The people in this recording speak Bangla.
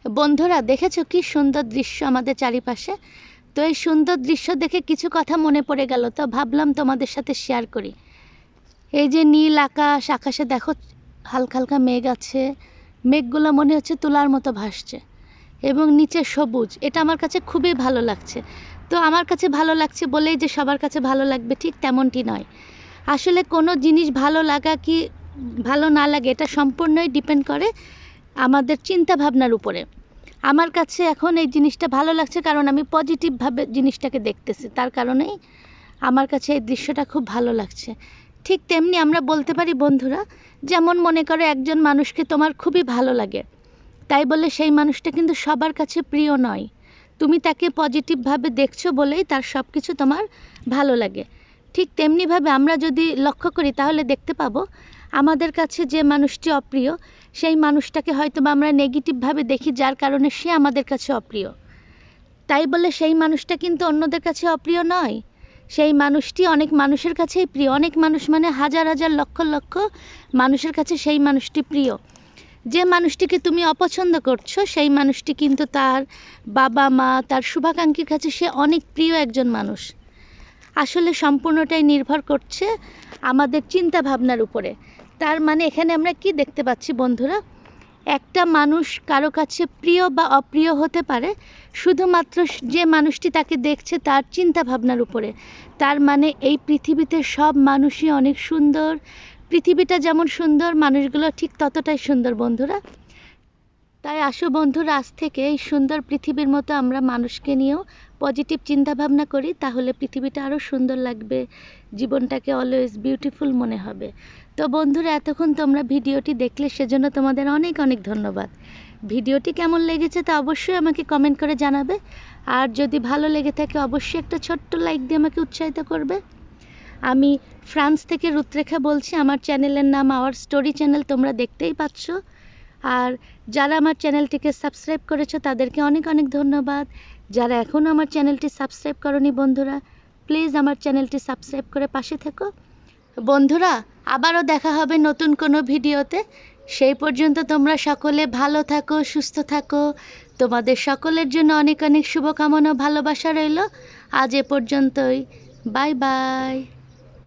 বন্ধুরা, দেখেছো কি সুন্দর দৃশ্য আমাদের চারিপাশে? তো এই সুন্দর দৃশ্য দেখে কিছু কথা মনে পড়ে গেল, তো ভাবলাম তোমাদের সাথে শেয়ার করি। এই যে নীল আকাশ, আকাশে দেখো হালকা হালকা মেঘ আছে, মেঘগুলো মনে হচ্ছে তুলার মতো ভাসছে, এবং নিচে সবুজ। এটা আমার কাছে খুবই ভালো লাগছে। তো আমার কাছে ভালো লাগছে বলেই যে সবার কাছে ভালো লাগবে ঠিক তেমনটি নয়। আসলে কোনো জিনিস ভালো লাগা কি ভালো না লাগে এটা সম্পূর্ণই ডিপেন্ড করে আমাদের চিন্তা ভাবনার উপরে। আমার কাছে এখন এই জিনিসটা ভালো লাগছে কারণ আমি পজিটিভভাবে জিনিসটাকে দেখতেছি, তার কারণেই আমার কাছে এই দৃশ্যটা খুব ভালো লাগছে। ঠিক তেমনি আমরা বলতে পারি বন্ধুরা, যেমন মনে করো একজন মানুষকে তোমার খুবই ভালো লাগে, তাই বলে সেই মানুষটা কিন্তু সবার কাছে প্রিয় নয়। তুমি তাকে পজিটিভভাবে দেখছো বলেই তার সব কিছু তোমার ভালো লাগে। ঠিক তেমনিভাবে আমরা যদি লক্ষ্য করি তাহলে দেখতে পাবো আমাদের কাছে যে মানুষটি অপ্রিয়, সেই মানুষটাকে হয়তো বা আমরা নেগেটিভভাবে দেখি, যার কারণে সে আমাদের কাছে অপ্রিয়। তাই বলে সেই মানুষটা কিন্তু অন্যদের কাছে অপ্রিয় নয়। সেই মানুষটি অনেক মানুষের কাছেই প্রিয়। অনেক মানুষ মানে হাজার হাজার লক্ষ লক্ষ মানুষের কাছে সেই মানুষটি প্রিয়। যে মানুষটিকে তুমি অপছন্দ করছো সেই মানুষটি কিন্তু তার বাবা মা, তার শুভাকাঙ্ক্ষীর কাছে সে অনেক প্রিয় একজন মানুষ। আসলে সম্পূর্ণটাই নির্ভর করছে আমাদের চিন্তা ভাবনার উপরে। তার মানে এখানে আমরা কি দেখতে পাচ্ছি বন্ধুরা, একটা মানুষ কারো কাছে প্রিয় বা অপ্রিয় হতে পারে শুধুমাত্র যে মানুষটি তাকে দেখছে তার চিন্তা ভাবনার উপরে। তার মানে এই পৃথিবীতে সব মানুষই অনেক সুন্দর। পৃথিবীটা যেমন সুন্দর, মানুষগুলো ঠিক ততটাই সুন্দর বন্ধুরা। তাই আসো বন্ধুরা, আজ থেকে এই সুন্দর পৃথিবীর মতো আমরা মানুষকে নিয়েও পজিটিভ চিন্তা ভাবনা করি, তাহলে পৃথিবীটা আরও সুন্দর লাগবে, জীবনটাকে অলওয়েজ বিউটিফুল মনে হবে। তো বন্ধুরা, এতক্ষণ তোমরা ভিডিওটি দেখলে সেজন্য তোমাদের অনেক অনেক ধন্যবাদ। ভিডিওটি কেমন লেগেছে তা অবশ্যই আমাকে কমেন্ট করে জানাবে। আর যদি ভালো লেগে থাকে অবশ্যই একটা ছোট্ট লাইক দিয়ে আমাকে উৎসাহিত করবে। আমি ফ্রান্স থেকে রুত্রেখা বলছি। আমার চ্যানেলের নাম আওয়ার স্টোরি চ্যানেল, তোমরা দেখতেই পাচ্ছ। আর যারা আমার চ্যানেলটিকে সাবস্ক্রাইব করেছো তাদেরকে অনেক অনেক ধন্যবাদ। যারা এখনও আমার চ্যানেলটি সাবস্ক্রাইব করনি বন্ধুরা, প্লিজ আমার চ্যানেলটি সাবস্ক্রাইব করে পাশে থেকো। বন্ধুরা, আবারও দেখা হবে নতুন কোনো ভিডিওতে। সেই পর্যন্ত তোমরা সকলে ভালো থাকো, সুস্থ থাকো। তোমাদের সকলের জন্য অনেক অনেক শুভকামনা, ভালোবাসা রইল। আজ এ পর্যন্তই। Bye bye.